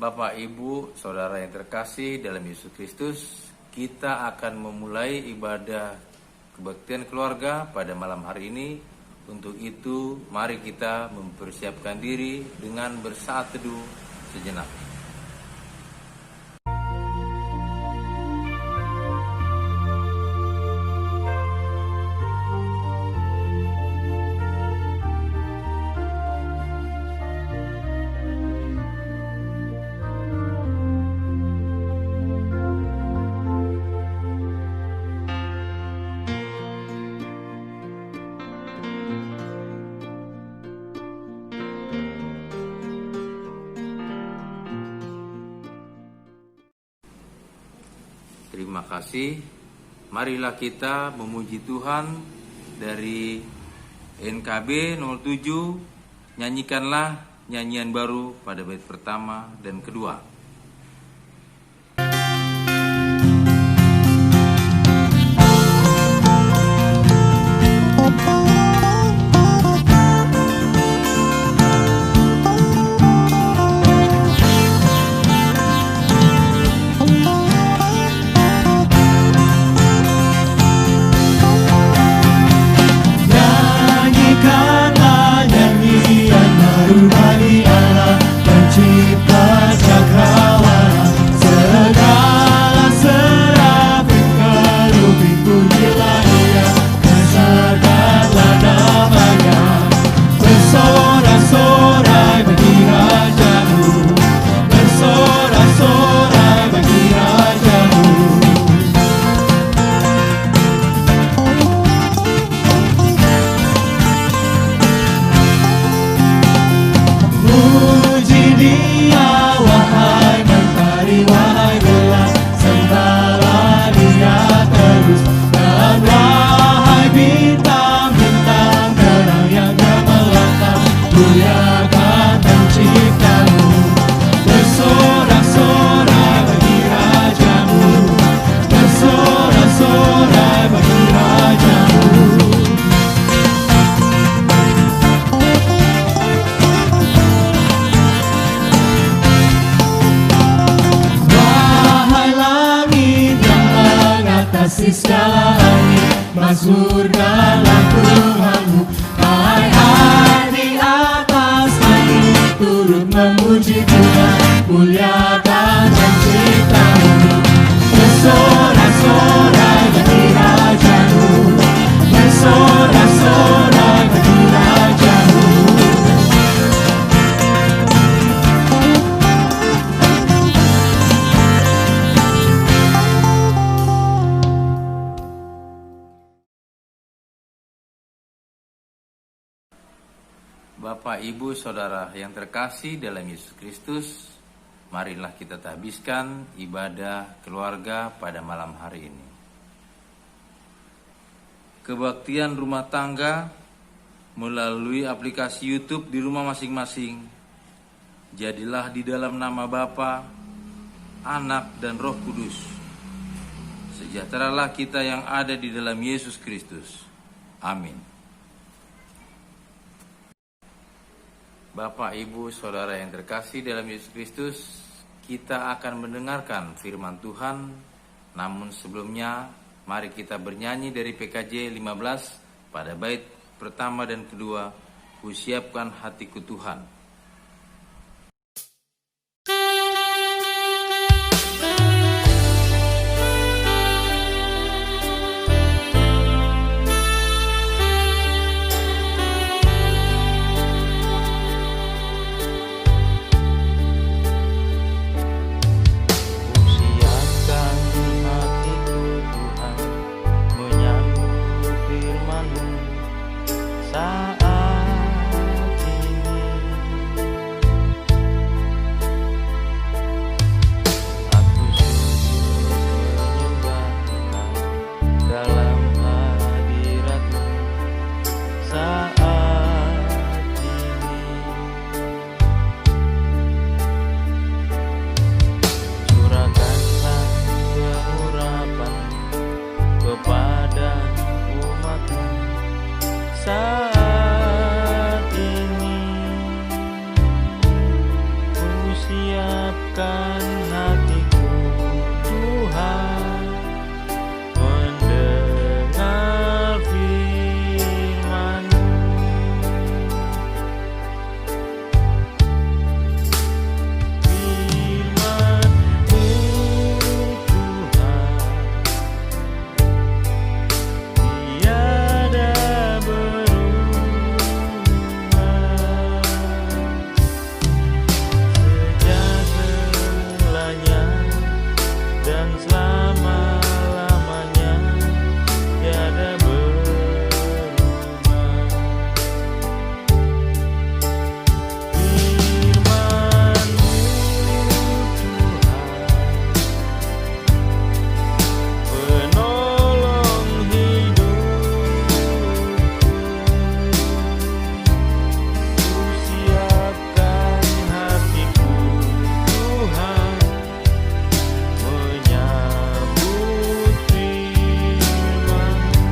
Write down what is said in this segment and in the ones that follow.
Bapak, Ibu, Saudara yang terkasih dalam Yesus Kristus, kita akan memulai ibadah kebaktian keluarga pada malam hari ini. Untuk itu, mari kita mempersiapkan diri dengan bersaat teduh sejenak. Terima kasih. Marilah kita memuji Tuhan dari NKB 07. Nyanyikanlah nyanyian baru pada bait pertama dan kedua. Mazmurkanlah Tuhanmu, hai di atas langit, turut memuji Tuhan, muliakan penciptamu. Bersorak-sorai bagi Raja-Mu, bersorak-sorai bagi Raja-Mu. Bapak, Ibu, Saudara yang terkasih dalam Yesus Kristus, marilah kita habiskan ibadah keluarga pada malam hari ini. Kebaktian rumah tangga melalui aplikasi YouTube di rumah masing-masing. Jadilah di dalam nama Bapa, Anak, dan Roh Kudus. Sejahteralah kita yang ada di dalam Yesus Kristus. Amin. Bapak, Ibu, Saudara yang terkasih dalam Yesus Kristus, kita akan mendengarkan firman Tuhan. Namun sebelumnya, mari kita bernyanyi dari PKJ 15 pada bait pertama dan kedua, Kusiapkan hatiku Tuhan. Saat ini siapkan hatiku Tuhan mendengar firman-Mu. Firman-Mu Tuhan tiada berubah, sejak selanya dan selama-lamanya tiada berubah. Firman-Mu Tuhan penolong hidupku, siapkan hatiku Tuhan menyambut firman-Mu.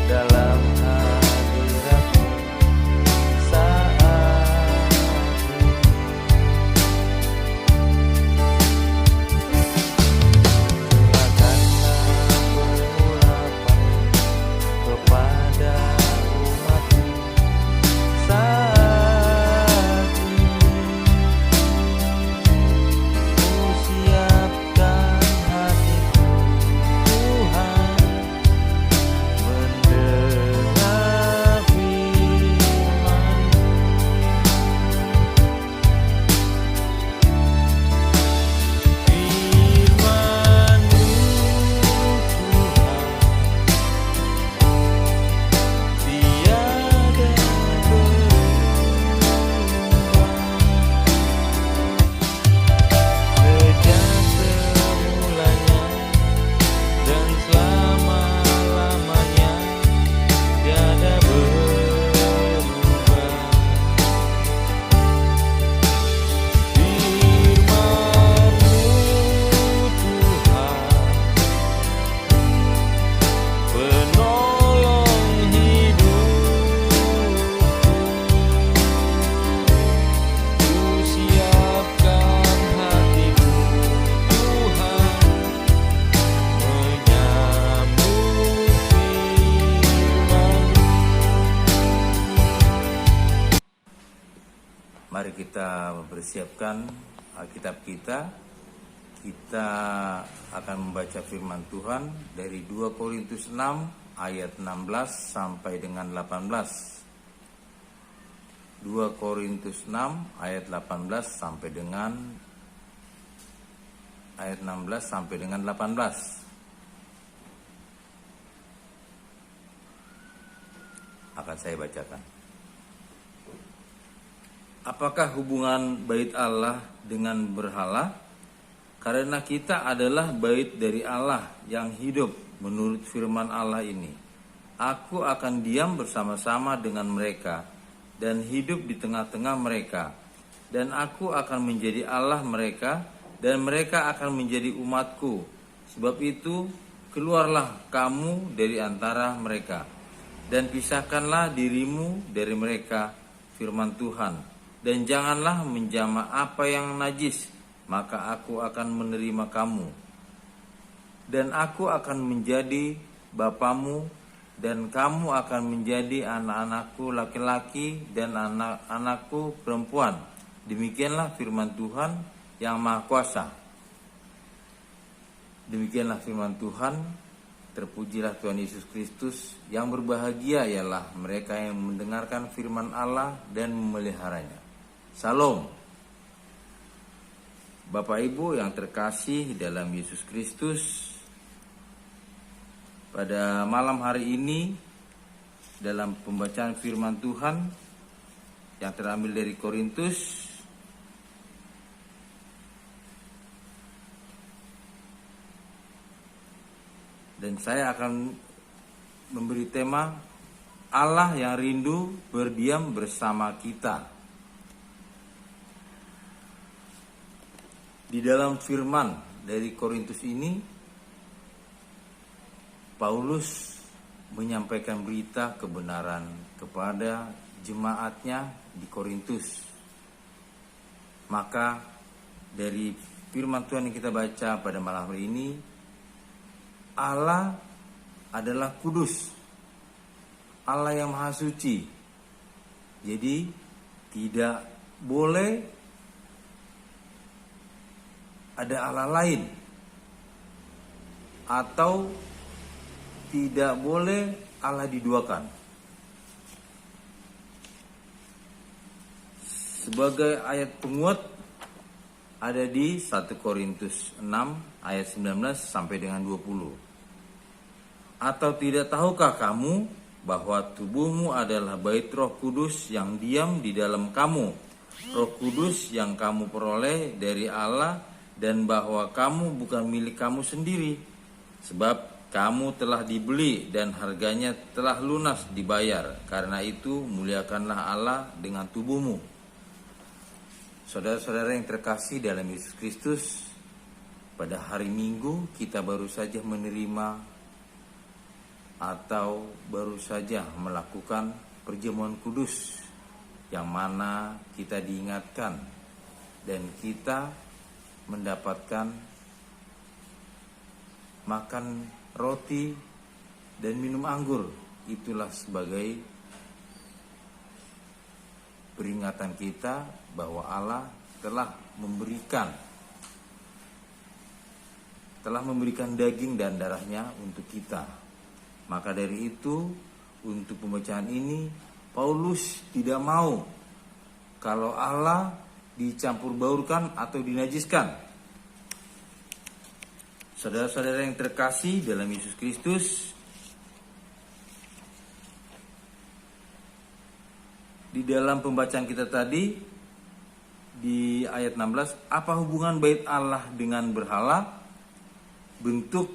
Dalam hadirat-Mu saat ini, curahkanlah pengurapan kepada umat-Mu saat ini. Ku siapkan hatiku Tuhan mendengar firman-Mu. Firman-Mu Tuhan tiada berubah, sejak semulanya dan selama-lamanya tiada berubah. Firman-Mu Tuhan penolong hidupku, ku siapkan hatiku Tuhan menyambut firman-Mu. Mari kita mempersiapkan Alkitab kita. Kita akan membaca firman Tuhan dari 2 Korintus 6 ayat 16 sampai dengan 18. 2 Korintus 6 ayat 18 sampai dengan ayat 16 sampai dengan 18. Akan saya bacakan. Apakah hubungan bait Allah dengan berhala? Karena kita adalah bait dari Allah yang hidup menurut firman Allah ini. Aku akan diam bersama-sama dengan mereka dan hidup di tengah-tengah mereka. Dan aku akan menjadi Allah mereka dan mereka akan menjadi umatku. Sebab itu keluarlah kamu dari antara mereka dan pisahkanlah dirimu dari mereka, firman Tuhan. Dan janganlah menjamah apa yang najis, maka aku akan menerima kamu. Dan aku akan menjadi bapamu, dan kamu akan menjadi anak-anakku laki-laki dan anak-anakku perempuan. Demikianlah firman Tuhan yang Maha Kuasa. Demikianlah firman Tuhan. Terpujilah Tuhan Yesus Kristus. Yang berbahagia ialah mereka yang mendengarkan firman Allah dan memeliharanya. Salam. Bapak Ibu yang terkasih dalam Yesus Kristus, Pada malam hari ini dalam pembacaan firman Tuhan yang terambil dari Korintus dan saya akan memberi tema Allah yang rindu berdiam bersama kita. Di dalam firman dari Korintus ini Paulus menyampaikan berita kebenaran kepada jemaatnya di Korintus. Maka dari firman Tuhan yang kita baca pada malam hari ini, Allah adalah kudus, Allah yang maha suci. Jadi tidak boleh ada Allah lain, atau tidak boleh Allah diduakan. Sebagai ayat penguat ada di 1 Korintus 6 ayat 19 sampai dengan 20. Atau tidak tahukah kamu bahwa tubuhmu adalah bait Roh Kudus yang diam di dalam kamu, Roh Kudus yang kamu peroleh dari Allah, dan bahwa kamu bukan milik kamu sendiri, sebab kamu telah dibeli dan harganya telah lunas dibayar. Karena itu muliakanlah Allah dengan tubuhmu. Saudara-saudara yang terkasih dalam Yesus Kristus, pada hari Minggu kita baru saja menerima atau baru saja melakukan perjamuan kudus, yang mana kita diingatkan dan kita mendapatkan makan roti dan minum anggur. Itulah sebagai peringatan kita bahwa Allah telah memberikan daging dan darahnya untuk kita. Maka dari itu, untuk pembacaan ini Paulus tidak mau kalau Allah dicampur baurkan atau dinajiskan. Saudara-saudara yang terkasih dalam Yesus Kristus, di dalam pembacaan kita tadi di ayat 16, apa hubungan bait Allah dengan berhala? Bentuk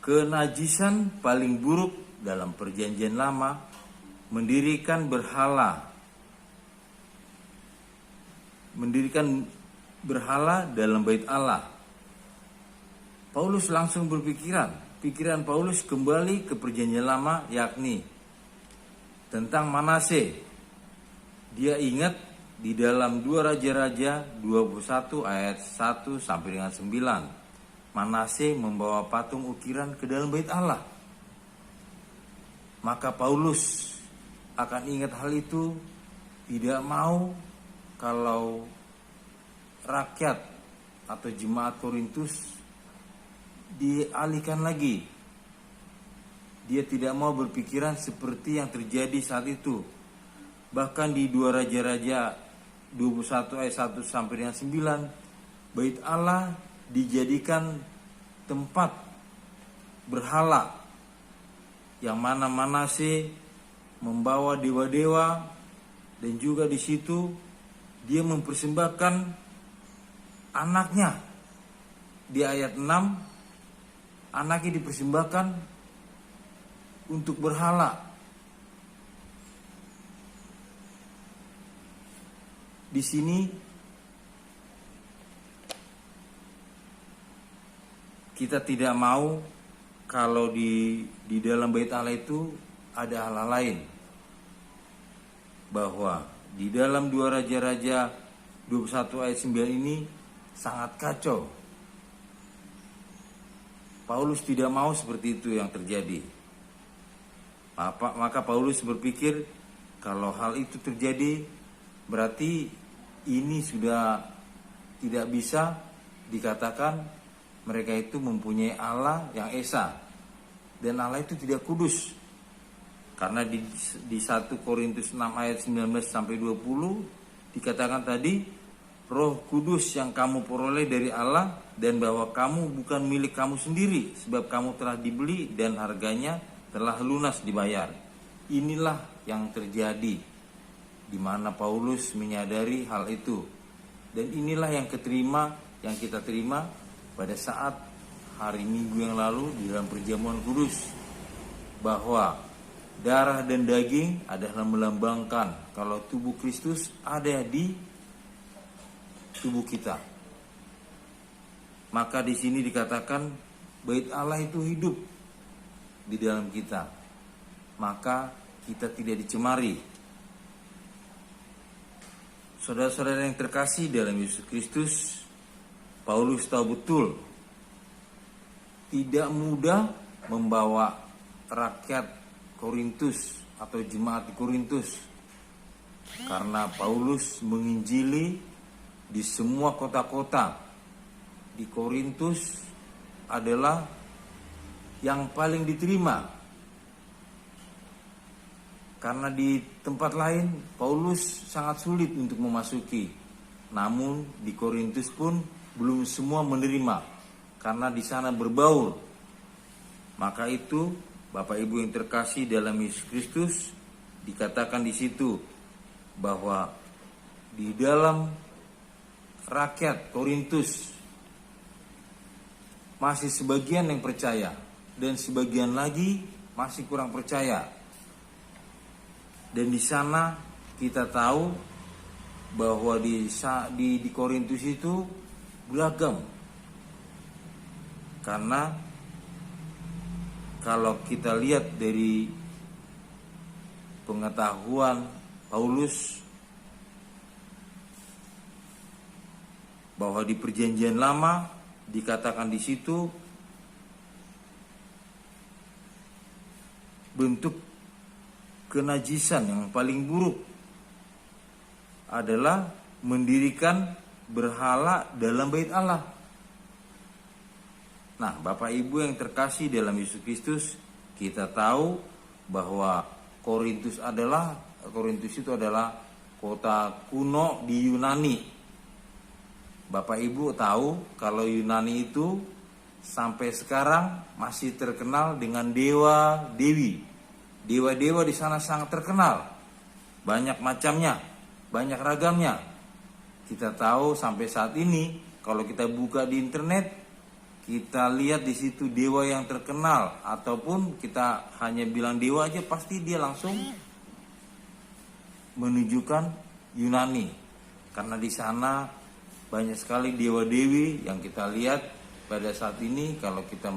kenajisan paling buruk dalam perjanjian lama mendirikan berhala dalam bait Allah. Paulus langsung pikiran Paulus kembali ke perjanjian lama, yakni tentang Manase. Dia ingat di dalam 2 Raja-Raja 21 ayat 1 sampai dengan 9. Manase membawa patung ukiran ke dalam bait Allah. Maka Paulus akan ingat hal itu, tidak mau kalau rakyat atau jemaat Korintus dialihkan lagi. Dia tidak mau berpikiran seperti yang terjadi saat itu. Bahkan di 2 Raja-Raja 21 ayat 1 sampai dengan 9, bait Allah dijadikan tempat berhala, yang mana Manase membawa dewa-dewa, dan juga di situ dia mempersembahkan anaknya. Di ayat 6, anaknya dipersembahkan untuk berhala. Di sini kita tidak mau kalau di dalam bait Allah itu ada Allah lain. Bahwa di dalam 2 Raja-Raja 21 ayat 9 ini sangat kacau. Paulus tidak mau seperti itu yang terjadi. Maka Paulus berpikir, kalau hal itu terjadi, berarti ini sudah tidak bisa dikatakan mereka itu mempunyai Allah yang esa, dan Allah itu tidak kudus. Karena di 1 Korintus 6 ayat 19 sampai 20 dikatakan tadi Roh Kudus yang kamu peroleh dari Allah, dan bahwa kamu bukan milik kamu sendiri, sebab kamu telah dibeli dan harganya telah lunas dibayar. Inilah yang terjadi, di mana Paulus menyadari hal itu, dan inilah yang kita terima pada saat hari Minggu yang lalu di dalam perjamuan kudus, bahwa darah dan daging adalah melambangkan kalau tubuh Kristus ada di tubuh kita. Maka di sini dikatakan bait Allah itu hidup di dalam kita, maka kita tidak dicemari. Saudara-saudara yang terkasih dalam Yesus Kristus, Paulus tahu betul tidak mudah membawa rakyat Korintus atau jemaat di Korintus, karena Paulus menginjili di semua kota-kota. Di Korintus adalah yang paling diterima, karena di tempat lain Paulus sangat sulit untuk memasuki. Namun di Korintus pun belum semua menerima, karena di sana berbaur. Maka itu Bapak Ibu yang terkasih dalam Yesus Kristus, dikatakan di situ bahwa di dalam rakyat Korintus masih sebagian yang percaya dan sebagian lagi masih kurang percaya. Dan di sana kita tahu bahwa di Korintus itu beragam. Karena kalau kita lihat dari pengetahuan Paulus, bahwa di Perjanjian Lama dikatakan di situ bentuk kenajisan yang paling buruk adalah mendirikan berhala dalam bait Allah. Nah, Bapak Ibu yang terkasih dalam Yesus Kristus, kita tahu bahwa Korintus itu adalah kota kuno di Yunani. Bapak Ibu tahu kalau Yunani itu sampai sekarang masih terkenal dengan dewa-dewi. Dewa-dewa di sana sangat terkenal. Banyak macamnya, banyak ragamnya. Kita tahu sampai saat ini kalau kita buka di internet, kita lihat di situ dewa yang terkenal, ataupun kita hanya bilang dewa aja pasti dia langsung menunjukkan Yunani. Karena di sana banyak sekali dewa-dewi yang kita lihat pada saat ini. Kalau kita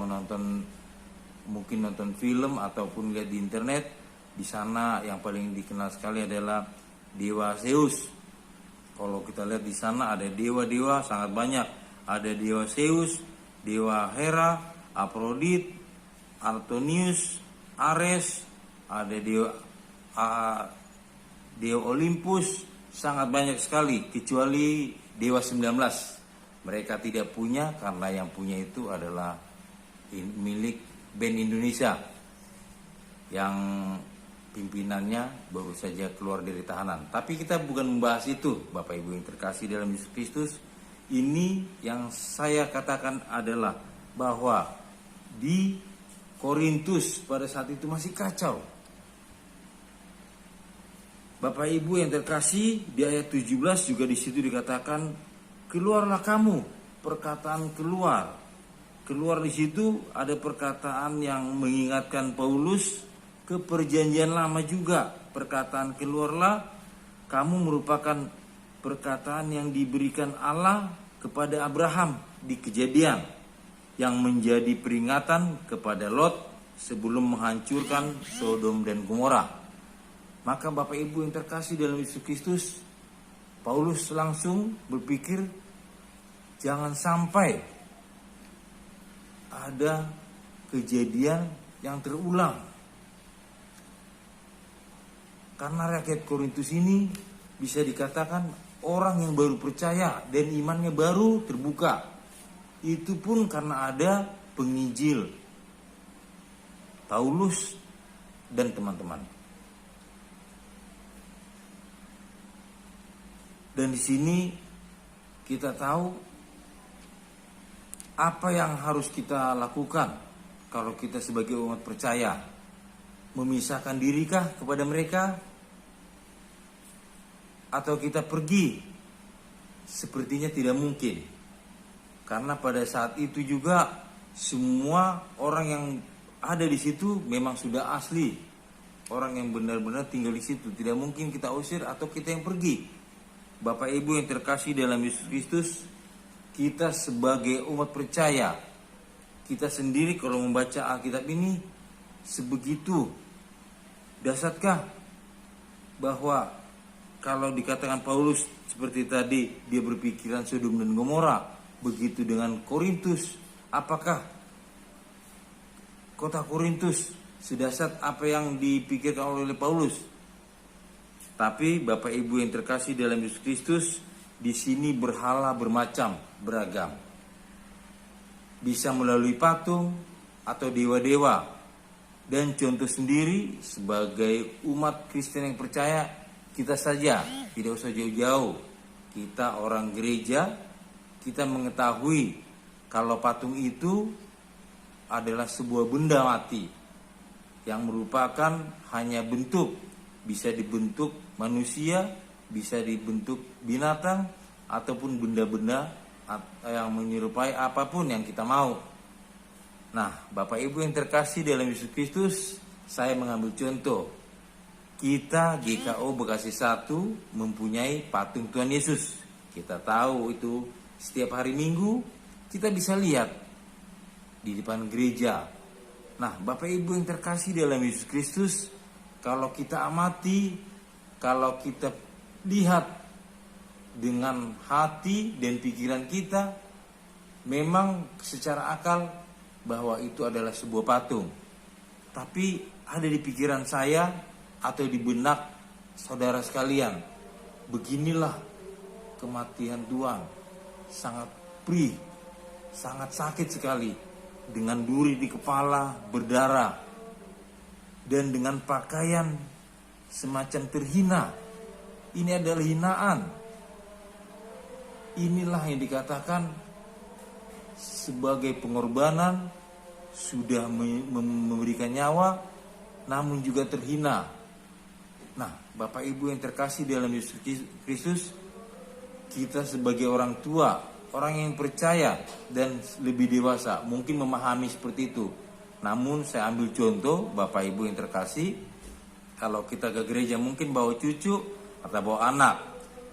mungkin nonton film ataupun lihat di internet, di sana yang paling dikenal sekali adalah dewa Zeus. Kalau kita lihat di sana ada dewa-dewa sangat banyak. Ada dewa Zeus, dewa Hera, Aphrodite, Artonius, Ares, ada dewa Olympus, sangat banyak sekali, kecuali dewa 19. Mereka tidak punya, karena yang punya itu adalah milik band Indonesia yang pimpinannya baru saja keluar dari tahanan. Tapi kita bukan membahas itu, Bapak Ibu yang terkasih dalam Yesus Kristus. Ini yang saya katakan adalah bahwa di Korintus pada saat itu masih kacau. Bapak Ibu yang terkasih, di ayat 17 juga di situ dikatakan, keluarlah kamu, perkataan keluar. Keluar di situ ada perkataan yang mengingatkan Paulus ke Perjanjian Lama juga. Perkataan keluarlah kamu merupakan perkataan yang diberikan Allah kepada Abraham di Kejadian, yang menjadi peringatan kepada Lot sebelum menghancurkan Sodom dan Gomora. Maka Bapak Ibu yang terkasih dalam Yesus Kristus, Paulus langsung berpikir jangan sampai ada kejadian yang terulang. Karena rakyat Korintus ini bisa dikatakan orang yang baru percaya dan imannya baru terbuka. Itu pun karena ada penginjil, Paulus dan teman-teman. Dan di sini kita tahu apa yang harus kita lakukan kalau kita sebagai umat percaya. Memisahkan dirikah kepada mereka, atau kita pergi? Sepertinya tidak mungkin, karena pada saat itu juga semua orang yang ada di situ memang sudah asli, orang yang benar-benar tinggal di situ. Tidak mungkin kita usir atau kita yang pergi. Bapak Ibu yang terkasih dalam Yesus Kristus, kita sebagai umat percaya, kita sendiri kalau membaca Alkitab ini, sebegitu dasatkah bahwa kalau dikatakan Paulus seperti tadi, dia berpikiran Sodom dan Gomora, begitu dengan Korintus. Apakah kota Korintus sedasat apa yang dipikirkan oleh Paulus? Tapi Bapak Ibu yang terkasih dalam Yesus Kristus, di sini berhala beragam. Bisa melalui patung atau dewa-dewa. Dan contoh sendiri sebagai umat Kristen yang percaya, kita saja, tidak usah jauh-jauh. Kita orang gereja, kita mengetahui kalau patung itu adalah sebuah benda mati yang merupakan hanya bentuk, bisa dibentuk manusia, bisa dibentuk binatang, ataupun benda-benda yang menyerupai apapun yang kita mau. Nah, Bapak Ibu yang terkasih dalam Yesus Kristus, saya mengambil contoh. Kita GKO Bekasi 1 mempunyai patung Tuhan Yesus. Kita tahu itu setiap hari Minggu kita bisa lihat di depan gereja. Nah, Bapak Ibu yang terkasih dalam Yesus Kristus, kalau kita amati, kalau kita lihat dengan hati dan pikiran kita, memang secara akal bahwa itu adalah sebuah patung. Tapi ada di pikiran saya atau di benak saudara sekalian, beginilah kematian Tuhan, sangat perih, sangat sakit sekali, dengan duri di kepala, berdarah, dan dengan pakaian semacam terhina. Ini adalah hinaan. Inilah yang dikatakan sebagai pengorbanan, sudah memberikan nyawa, namun juga terhina. Nah, Bapak Ibu yang terkasih dalam Yesus Kristus, kita sebagai orang tua, orang yang percaya dan lebih dewasa, mungkin memahami seperti itu. Namun saya ambil contoh, Bapak Ibu yang terkasih, kalau kita ke gereja mungkin bawa cucu atau bawa anak,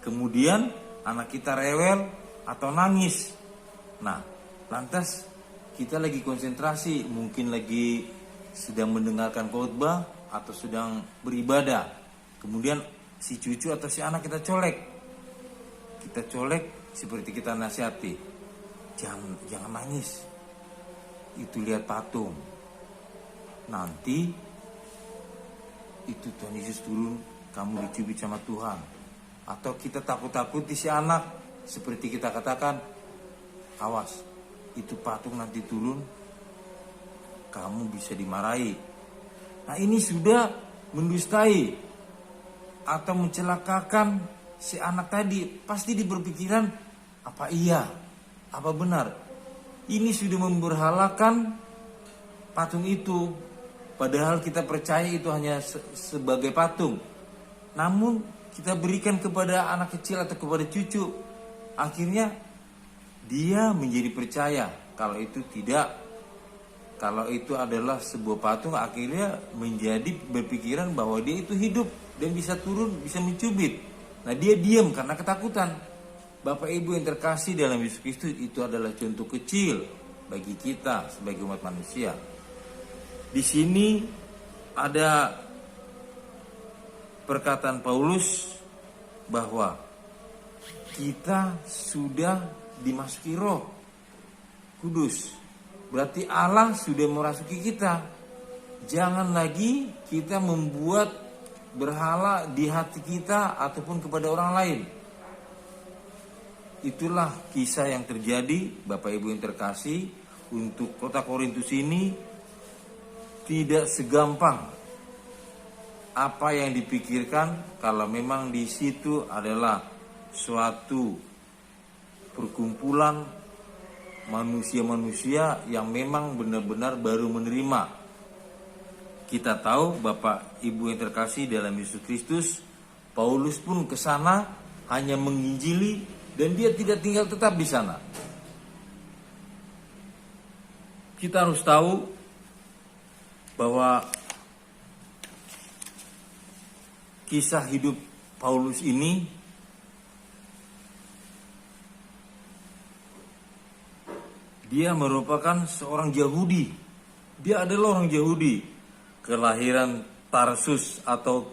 kemudian anak kita rewel atau nangis. Nah, lantas kita lagi konsentrasi, mungkin lagi sedang mendengarkan khotbah atau sedang beribadah. Kemudian si cucu atau si anak kita colek. Kita colek seperti kita nasihati. Jangan nangis. Itu lihat patung. Nanti itu Tuhan Yesus turun, kamu dicubit sama Tuhan. Atau kita takut-takuti si anak, seperti kita katakan, awas, itu patung nanti turun, kamu bisa dimarahi. Nah, ini sudah mendustai atau mencelakakan si anak tadi. Pasti dia berpikiran, apa iya, apa benar. Ini sudah memberhalakan patung itu, padahal kita percaya itu hanya sebagai patung. Namun kita berikan kepada anak kecil atau kepada cucu, akhirnya dia menjadi percaya kalau itu tidak, kalau itu adalah sebuah patung, akhirnya menjadi berpikiran bahwa dia itu hidup dan bisa turun, bisa mencubit. Nah, dia diam karena ketakutan. Bapak Ibu yang terkasih dalam Yesus Kristus, itu adalah contoh kecil bagi kita sebagai umat manusia. Di sini ada perkataan Paulus bahwa kita sudah dimasuki Roh Kudus. Berarti Allah sudah merasuki kita. Jangan lagi kita membuat berhala di hati kita ataupun kepada orang lain. Itulah kisah yang terjadi, Bapak Ibu yang terkasih, untuk kota Korintus ini tidak segampang apa yang dipikirkan. Kalau memang di situ adalah suatu perkumpulan manusia-manusia yang memang benar-benar baru menerima. Kita tahu Bapak Ibu yang terkasih dalam Yesus Kristus, Paulus pun ke sana hanya menginjili dan dia tidak tinggal tetap di sana. Kita harus tahu bahwa kisah hidup Paulus ini dia merupakan seorang Yahudi. Dia adalah orang Yahudi, kelahiran Tarsus atau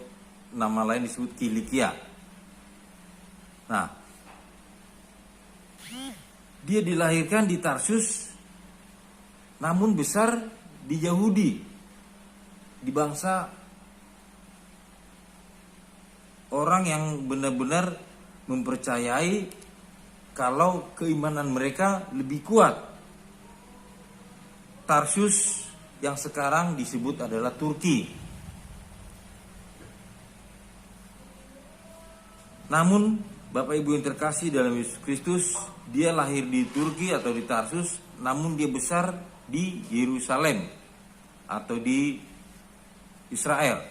nama lain disebut Kilikia. Nah, dia dilahirkan di Tarsus, namun besar di Yahudi, di bangsa orang yang benar-benar mempercayai kalau keimanan mereka lebih kuat. Tarsus yang sekarang disebut adalah Turki. Namun Bapak Ibu yang terkasih dalam Yesus Kristus, dia lahir di Turki atau di Tarsus, namun dia besar di Yerusalem atau di Israel.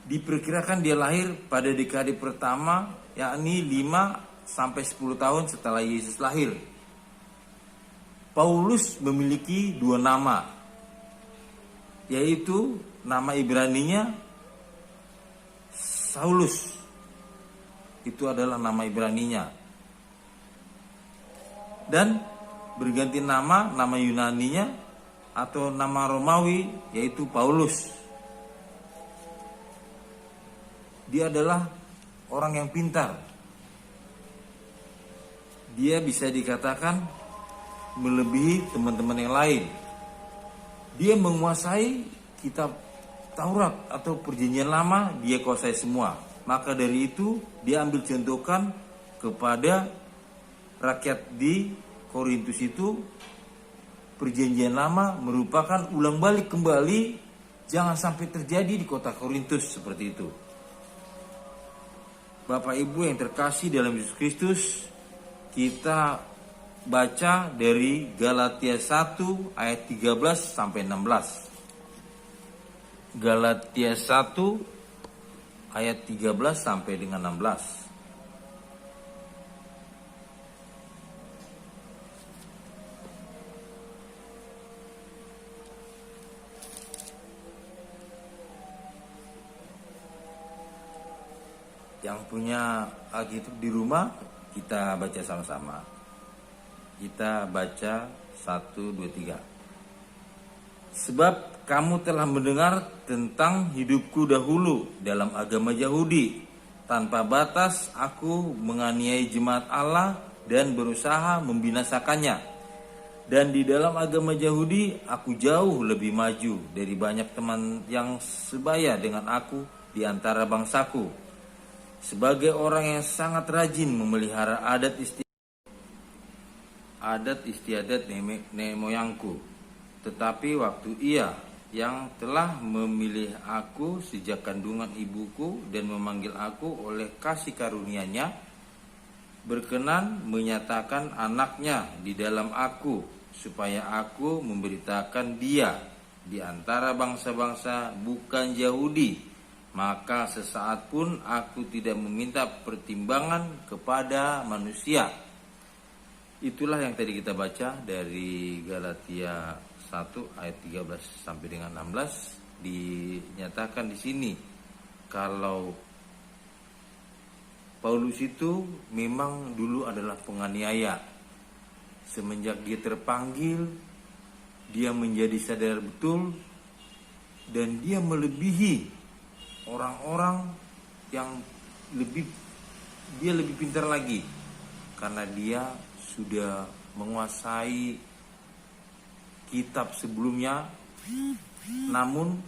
Diperkirakan dia lahir pada dekade pertama, yakni 5 sampai 10 tahun setelah Yesus lahir. Paulus memiliki 2 nama, yaitu nama Ibraninya Saulus. Itu adalah nama Ibraninya. Dan berganti nama Yunaninya atau nama Romawi yaitu Paulus. Dia adalah orang yang pintar. Dia bisa dikatakan melebihi teman-teman yang lain. Dia menguasai kitab Taurat atau Perjanjian Lama, dia kuasai semua. Maka dari itu dia ambil contohkan kepada rakyat di Korintus itu, Perjanjian Lama merupakan ulang balik kembali, jangan sampai terjadi di kota Korintus seperti itu. Bapak Ibu yang terkasih dalam Yesus Kristus, kita baca dari Galatia 1 ayat 13 sampai 16. Galatia 1 ayat 13 sampai dengan 16. Yang punya Alkitab di rumah, kita baca sama-sama. Kita baca 1, 2, 3. Sebab kamu telah mendengar tentang hidupku dahulu dalam agama Yahudi. Tanpa batas aku menganiaya jemaat Allah dan berusaha membinasakannya. Dan di dalam agama Yahudi aku jauh lebih maju dari banyak teman yang sebaya dengan aku di antara bangsaku. Sebagai orang yang sangat rajin memelihara adat istiadat nenek moyangku. Tetapi waktu ia yang telah memilih aku sejak kandungan ibuku dan memanggil aku oleh kasih karunia-Nya, berkenan menyatakan anaknya di dalam aku, supaya aku memberitakan dia di antara bangsa-bangsa bukan Yahudi, maka sesaat pun aku tidak meminta pertimbangan kepada manusia. Itulah yang tadi kita baca dari Galatia 1 ayat 13 sampai dengan 16. Dinyatakan di sini kalau Paulus itu memang dulu adalah penganiaya. Semenjak dia terpanggil, dia menjadi sadar betul dan dia melebihi orang-orang yang lebih pintar lagi, karena dia sudah menguasai kitab sebelumnya. Namun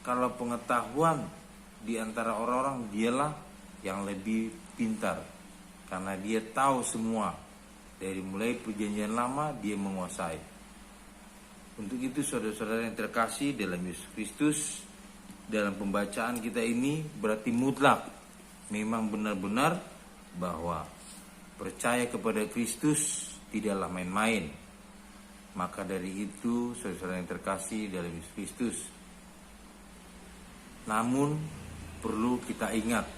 kalau pengetahuan di antara orang-orang, dialah yang lebih pintar, karena dia tahu semua. Dari mulai Perjanjian Lama dia menguasai. Untuk itu saudara-saudara yang terkasih dalam Yesus Kristus, dalam pembacaan kita ini berarti mutlak, memang benar-benar bahwa percaya kepada Kristus tidaklah main-main. Maka dari itu, saudara yang terkasih dalam Yesus Kristus, namun perlu kita ingat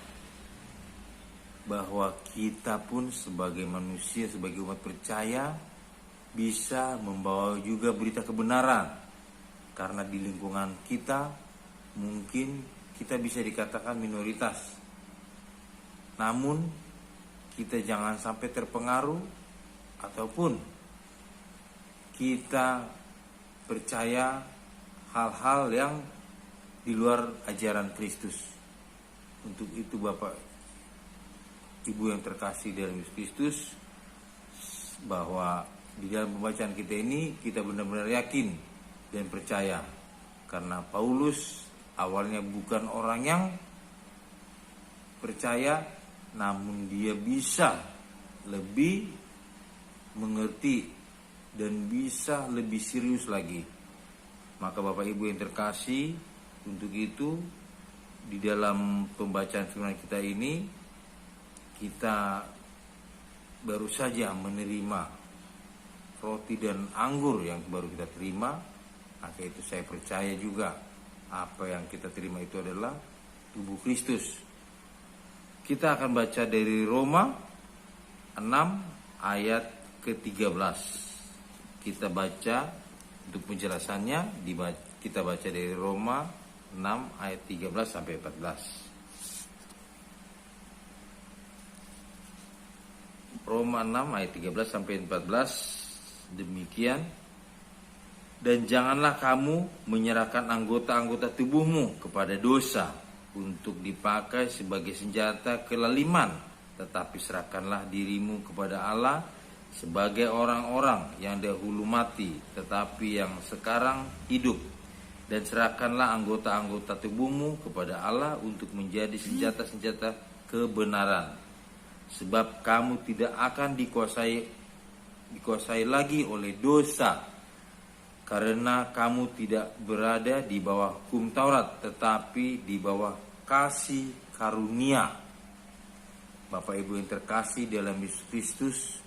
bahwa kita pun sebagai manusia, sebagai umat percaya, bisa membawa juga berita kebenaran. Karena di lingkungan kita mungkin kita bisa dikatakan minoritas. Namun kita jangan sampai terpengaruh ataupun kita percaya hal-hal yang di luar ajaran Kristus. Untuk itu Bapak Ibu yang terkasih dalam Yesus Kristus, bahwa di dalam pembacaan kita ini kita benar-benar yakin dan percaya, karena Paulus awalnya bukan orang yang percaya, namun dia bisa lebih mengerti dan bisa lebih serius lagi. Maka Bapak Ibu yang terkasih, untuk itu di dalam pembacaan firman kita ini, kita baru saja menerima roti dan anggur yang baru kita terima. Maka itu saya percaya juga apa yang kita terima itu adalah tubuh Kristus. Kita akan baca dari Roma 6 ayat ke-13. Kita baca untuk penjelasannya, kita baca dari Roma 6 ayat 13 sampai 14. Roma 6 ayat 13 sampai 14 demikian. Dan janganlah kamu menyerahkan anggota-anggota tubuhmu kepada dosa untuk dipakai sebagai senjata kelaliman, tetapi serahkanlah dirimu kepada Allah sebagai orang-orang yang dahulu mati, tetapi yang sekarang hidup. Dan serahkanlah anggota-anggota tubuhmu kepada Allah untuk menjadi senjata-senjata kebenaran. Sebab kamu tidak akan dikuasai lagi oleh dosa, karena kamu tidak berada di bawah hukum Taurat, tetapi di bawah kasih karunia. Bapak Ibu yang terkasih dalam Yesus Kristus,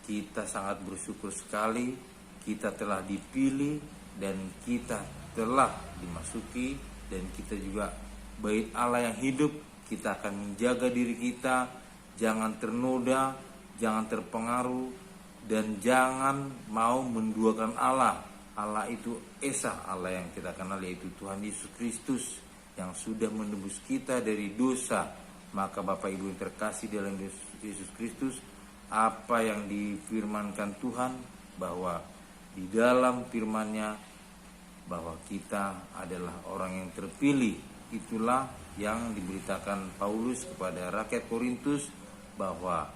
kita sangat bersyukur sekali kita telah dipilih dan kita telah dimasuki, dan kita juga bait Allah yang hidup. Kita akan menjaga diri kita, jangan ternoda, jangan terpengaruh, dan jangan mau menduakan Allah. Allah itu Esa, Allah yang kita kenal, yaitu Tuhan Yesus Kristus yang sudah menebus kita dari dosa. Maka Bapak Ibu yang terkasih dalam Yesus Kristus, apa yang difirmankan Tuhan, bahwa di dalam firman-Nya bahwa kita adalah orang yang terpilih, itulah yang diberitakan Paulus kepada rakyat Korintus, bahwa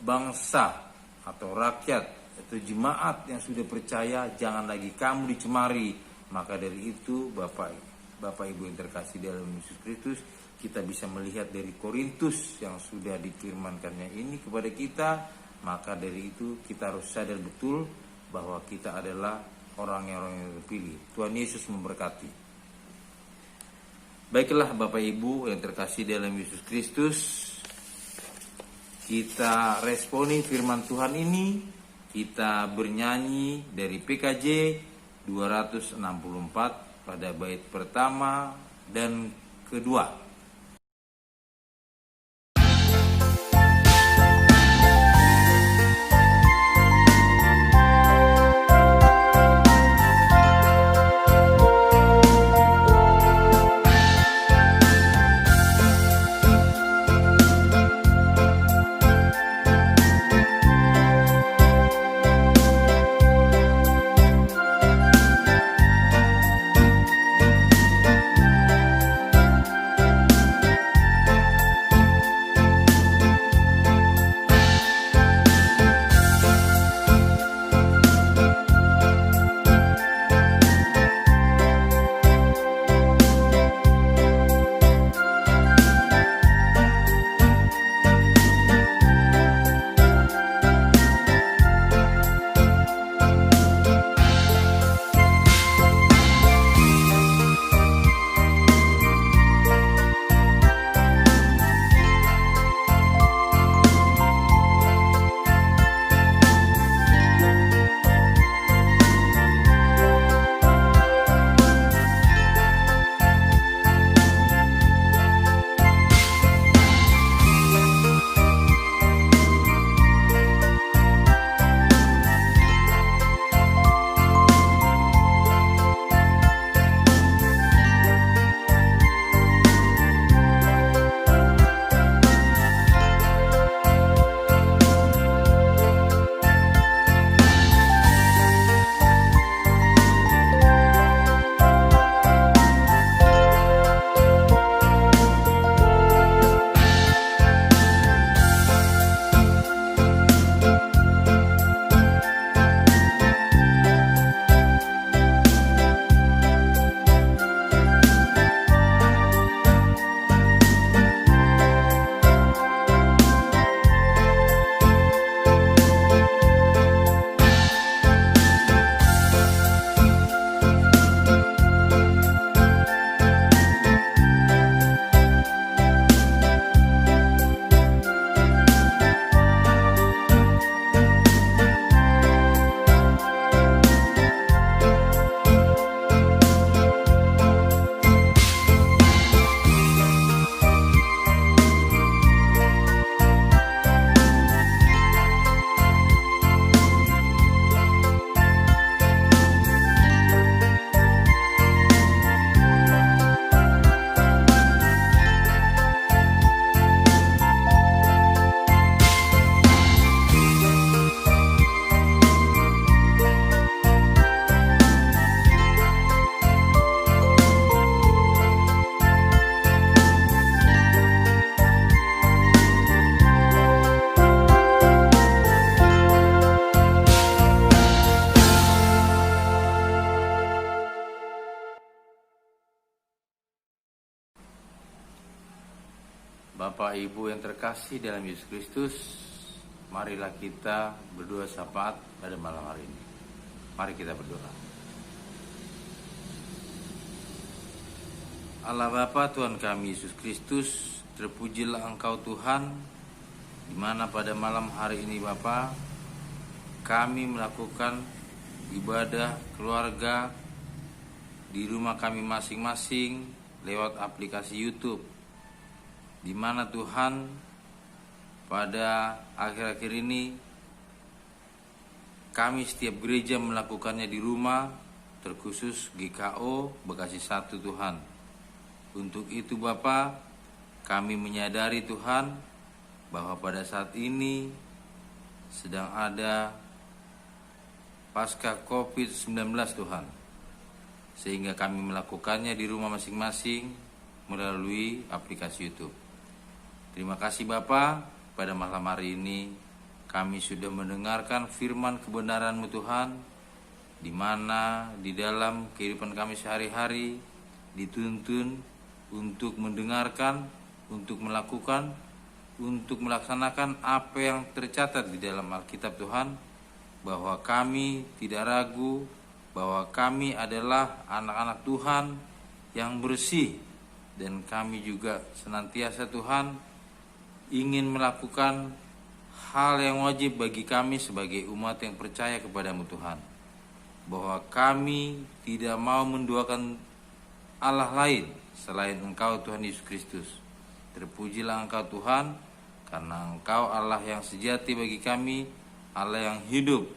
bangsa atau rakyat atau jemaat yang sudah percaya jangan lagi kamu dicemari. Maka dari itu Bapak Ibu yang terkasih dalam Yesus Kristus, kita bisa melihat dari Korintus yang sudah difirmankannya ini kepada kita. Maka dari itu kita harus sadar betul bahwa kita adalah orang-orang yang terpilih. Tuhan Yesus memberkati. Baiklah Bapak Ibu yang terkasih dalam Yesus Kristus, kita responi firman Tuhan ini, kita bernyanyi dari PKJ 264 pada bait pertama dan kedua. Bapak Ibu yang terkasih dalam Yesus Kristus, marilah kita berdoa syafaat pada malam hari ini. Mari kita berdoa. Allah Bapa Tuhan kami Yesus Kristus, terpujilah Engkau Tuhan, di mana pada malam hari ini Bapa, kami melakukan ibadah keluarga di rumah kami masing-masing lewat aplikasi YouTube, di mana Tuhan pada akhir-akhir ini kami setiap gereja melakukannya di rumah, terkhusus GKO Bekasi 1 Tuhan. Untuk itu Bapa, kami menyadari Tuhan bahwa pada saat ini sedang ada pasca COVID-19 Tuhan, sehingga kami melakukannya di rumah masing-masing melalui aplikasi YouTube. Terima kasih Bapa, pada malam hari ini kami sudah mendengarkan firman kebenaran-Mu Tuhan, di mana di dalam kehidupan kami sehari-hari dituntun untuk mendengarkan, untuk melakukan, untuk melaksanakan apa yang tercatat di dalam Alkitab Tuhan, bahwa kami tidak ragu, bahwa kami adalah anak-anak Tuhan yang bersih, dan kami juga senantiasa Tuhan ingin melakukan hal yang wajib bagi kami sebagai umat yang percaya kepadamu Tuhan, bahwa kami tidak mau menduakan Allah lain selain Engkau Tuhan Yesus Kristus. Terpujilah Engkau Tuhan, karena Engkau Allah yang sejati bagi kami, Allah yang hidup,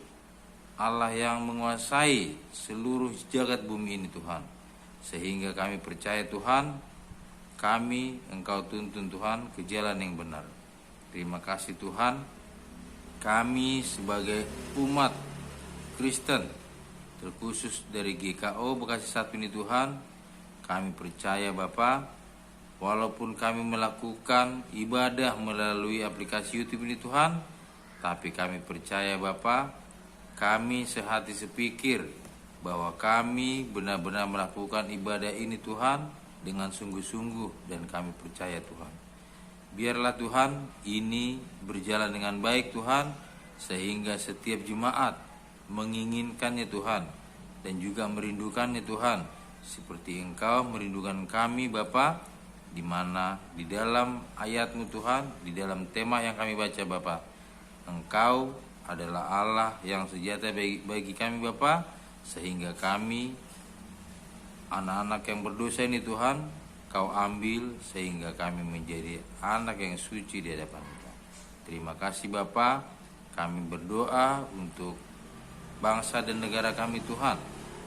Allah yang menguasai seluruh jagat bumi ini Tuhan. Sehingga kami percaya Tuhan, kami Engkau tuntun Tuhan ke jalan yang benar. Terima kasih Tuhan, kami sebagai umat Kristen, terkhusus dari GKO Bekasi 1 ini Tuhan, kami percaya Bapa, walaupun kami melakukan ibadah melalui aplikasi YouTube ini Tuhan, tapi kami percaya Bapa, kami sehati sepikir bahwa kami benar-benar melakukan ibadah ini Tuhan dengan sungguh-sungguh, dan kami percaya Tuhan. Biarlah Tuhan ini berjalan dengan baik Tuhan, sehingga setiap jemaat menginginkannya Tuhan, dan juga merindukannya Tuhan, seperti Engkau merindukan kami Bapa, di mana di dalam ayat-Mu Tuhan, di dalam tema yang kami baca Bapa, Engkau adalah Allah yang sejati bagi kami Bapa, sehingga kami anak-anak yang berdosa ini Tuhan, Kau ambil sehingga kami menjadi anak yang suci di hadapan Tuhan. Terima kasih Bapa, kami berdoa untuk bangsa dan negara kami Tuhan,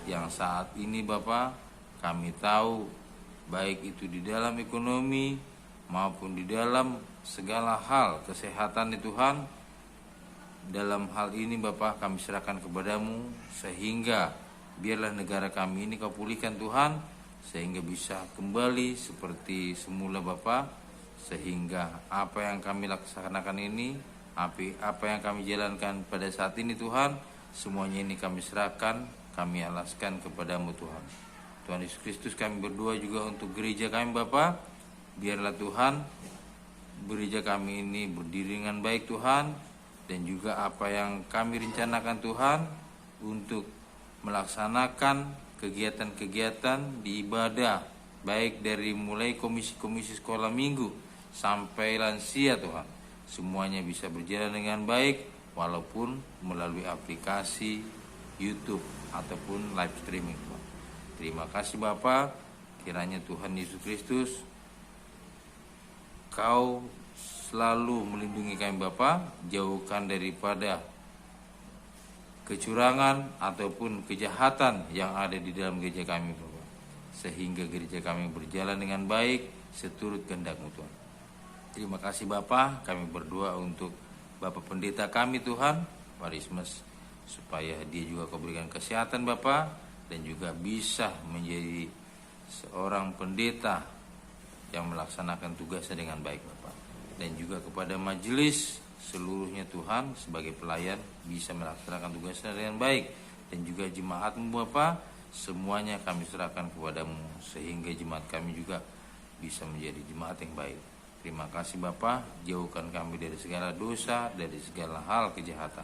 yang saat ini Bapa, kami tahu baik itu di dalam ekonomi maupun di dalam segala hal kesehatan di Tuhan. Dalam hal ini Bapa, kami serahkan kepadamu, sehingga biarlah negara kami ini Kau pulihkan Tuhan, sehingga bisa kembali seperti semula Bapa, sehingga apa yang kami laksanakan ini, apa yang kami jalankan pada saat ini Tuhan, semuanya ini kami serahkan, kami alaskan kepadamu Tuhan. Tuhan Yesus Kristus, kami berdoa juga untuk gereja kami Bapa, biarlah Tuhan gereja kami ini berdiri dengan baik Tuhan, dan juga apa yang kami rencanakan Tuhan untuk melaksanakan kegiatan-kegiatan di ibadah, baik dari mulai komisi-komisi sekolah minggu sampai lansia Tuhan, semuanya bisa berjalan dengan baik, walaupun melalui aplikasi YouTube ataupun live streaming Tuhan. Terima kasih Bapa, kiranya Tuhan Yesus Kristus Kau selalu melindungi kami Bapa, jauhkan daripada kecurangan ataupun kejahatan yang ada di dalam gereja kami Bapa, sehingga gereja kami berjalan dengan baik seturut kehendak-Mu Tuhan. Terima kasih Bapa, kami berdoa untuk Bapak Pendeta kami Tuhan, Warismas, supaya dia juga Kau berikan kesehatan Bapa, dan juga bisa menjadi seorang pendeta yang melaksanakan tugasnya dengan baik Bapa. Dan juga kepada majelis seluruhnya Tuhan, sebagai pelayan bisa melaksanakan tugasnya dengan baik, dan juga jemaat-Mu Bapa, semuanya kami serahkan kepadamu, sehingga jemaat kami juga bisa menjadi jemaat yang baik. Terima kasih Bapa, jauhkan kami dari segala dosa, dari segala hal kejahatan.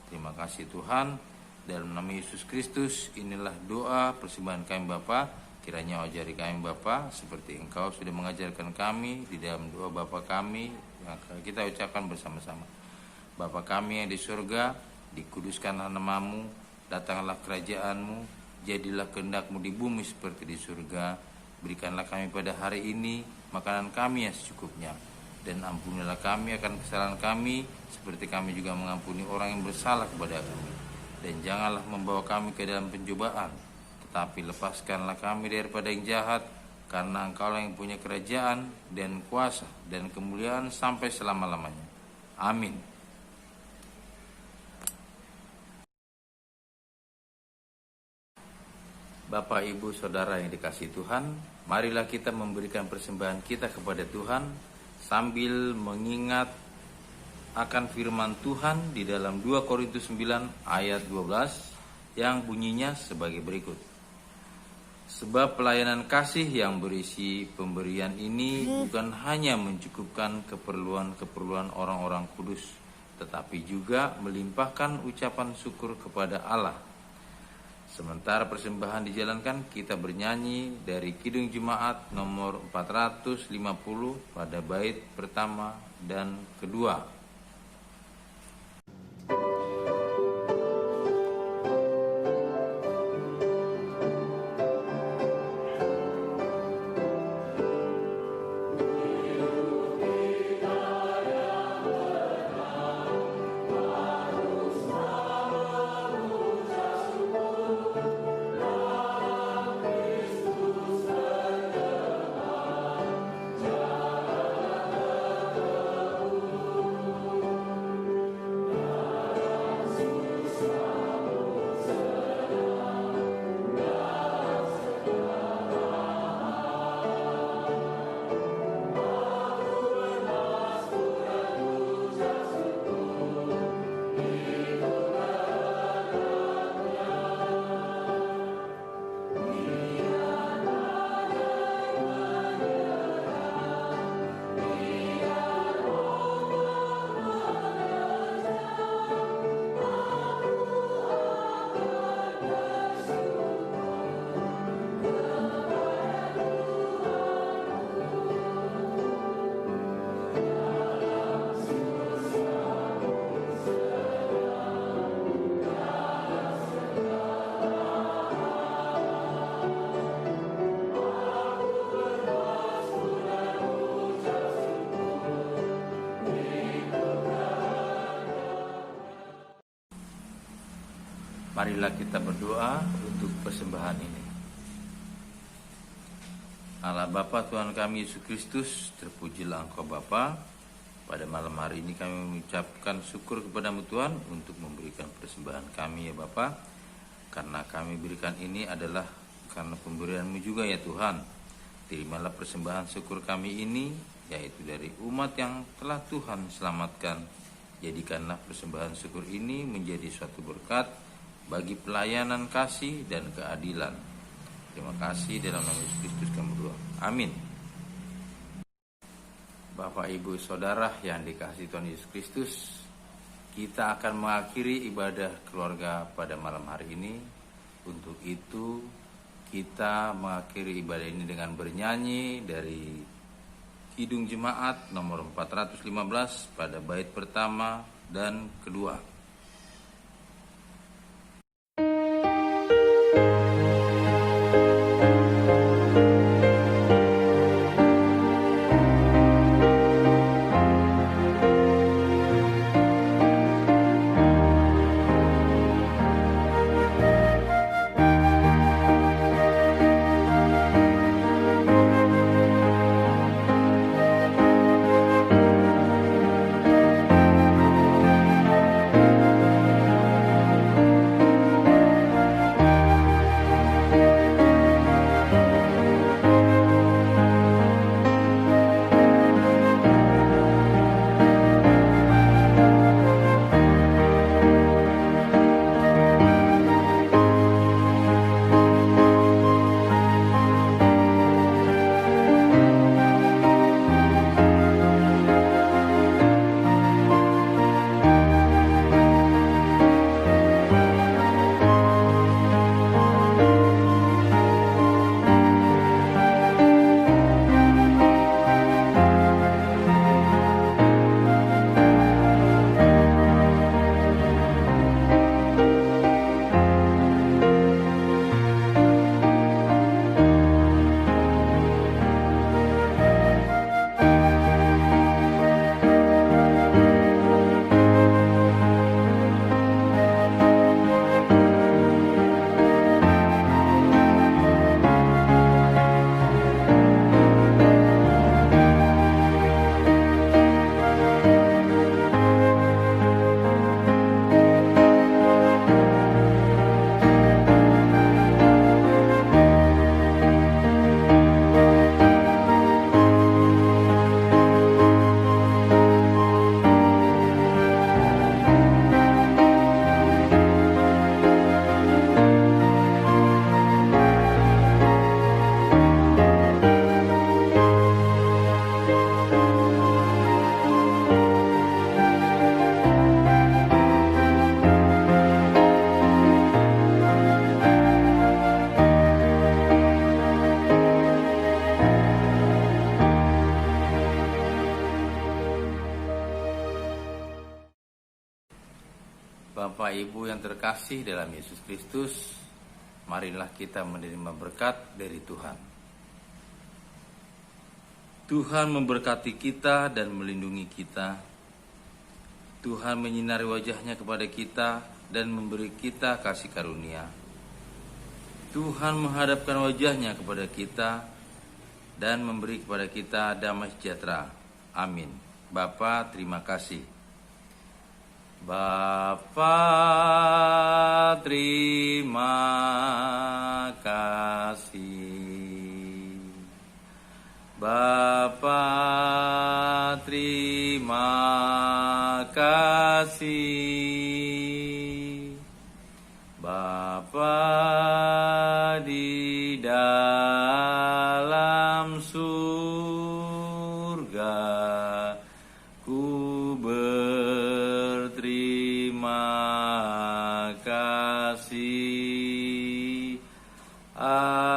Terima kasih Tuhan, dalam nama Yesus Kristus inilah doa persembahan kami Bapa. Kiranya ajari kami Bapa seperti Engkau sudah mengajarkan kami di dalam doa Bapa kami yang kita ucapkan bersama-sama. Bapa kami yang di surga, dikuduskanlah namamu, datanglah kerajaanmu, jadilah kehendak-Mu di bumi seperti di surga. Berikanlah kami pada hari ini makanan kami yang secukupnya, dan ampunilah kami akan kesalahan kami seperti kami juga mengampuni orang yang bersalah kepada kami. Dan janganlah membawa kami ke dalam pencobaan, tetapi lepaskanlah kami daripada yang jahat, karena Engkaulah yang punya kerajaan dan kuasa dan kemuliaan sampai selama-lamanya. Amin. Bapak, Ibu, Saudara yang dikasihi Tuhan, marilah kita memberikan persembahan kita kepada Tuhan sambil mengingat akan firman Tuhan di dalam 2 Korintus 9 ayat 12 yang bunyinya sebagai berikut. Sebab pelayanan kasih yang berisi pemberian ini bukan hanya mencukupkan keperluan-keperluan orang-orang kudus, tetapi juga melimpahkan ucapan syukur kepada Allah. Sementara persembahan dijalankan, kita bernyanyi dari Kidung Jemaat nomor 450 pada bait pertama dan kedua. Marilah kita berdoa untuk persembahan ini. Allah Bapa Tuhan kami Yesus Kristus, terpujilah Engkau Bapa. Pada malam hari ini kami mengucapkan syukur kepada-Mu Tuhan untuk memberikan persembahan kami ya Bapa. Karena kami berikan ini adalah karena pemberian-Mu juga ya Tuhan. Terimalah persembahan syukur kami ini, yaitu dari umat yang telah Tuhan selamatkan. Jadikanlah persembahan syukur ini menjadi suatu berkat bagi pelayanan kasih dan keadilan. Terima kasih dalam nama Yesus Kristus kami berdoa. Amin. Bapak, Ibu, Saudara yang dikasihi Tuhan Yesus Kristus, kita akan mengakhiri ibadah keluarga pada malam hari ini. Untuk itu kita mengakhiri ibadah ini dengan bernyanyi dari Kidung Jemaat nomor 415 pada bait pertama dan kedua. Bapak Ibu yang terkasih dalam Yesus Kristus, marilah kita menerima berkat dari Tuhan. Tuhan memberkati kita dan melindungi kita. Tuhan menyinari wajah-Nya kepada kita dan memberi kita kasih karunia. Tuhan menghadapkan wajah-Nya kepada kita dan memberi kepada kita damai sejahtera. Amin. Bapa, terima kasih. Bapa, terima kasih. Bapa, terima kasih. Bapa di dalam surga, ku berterima kasih. Amin.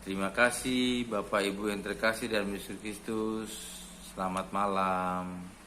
Terima kasih Bapak Ibu yang terkasih dalam Yesus Kristus. Selamat malam.